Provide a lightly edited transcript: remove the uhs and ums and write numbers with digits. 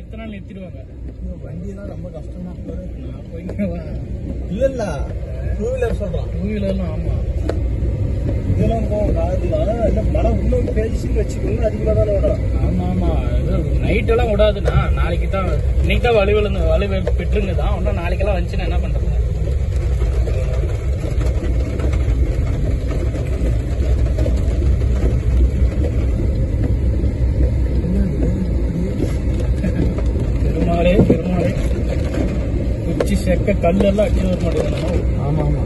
எத்தனை நாள் நிறுத்திடுவாங்க. வண்டியெல்லாம் ரொம்ப கஷ்டமா நான் போய்க்கிறவா இல்ல டூ வீலர் சொல்றான். டூ வீலர்லாம் ஆமா இதெல்லாம் மழை இன்னும் பேசின்னு வச்சுக்கணும் அதிகமாக தானே வரும். ஆமா ஆமா நைட் எல்லாம் விடாதுண்ணா. நாளைக்கு தான் இன்னைக்கு தான் வலி பெற்றுங்க தான். ஒன்றும் நாளைக்கெல்லாம் வந்துச்சுன்னா என்ன பண்றது? பெருமாளே பெருமாளே குச்சி செக்க கல்லெல்லாம் அடிச்சு வர மாட்டேங்குது. ஆமா ஆமா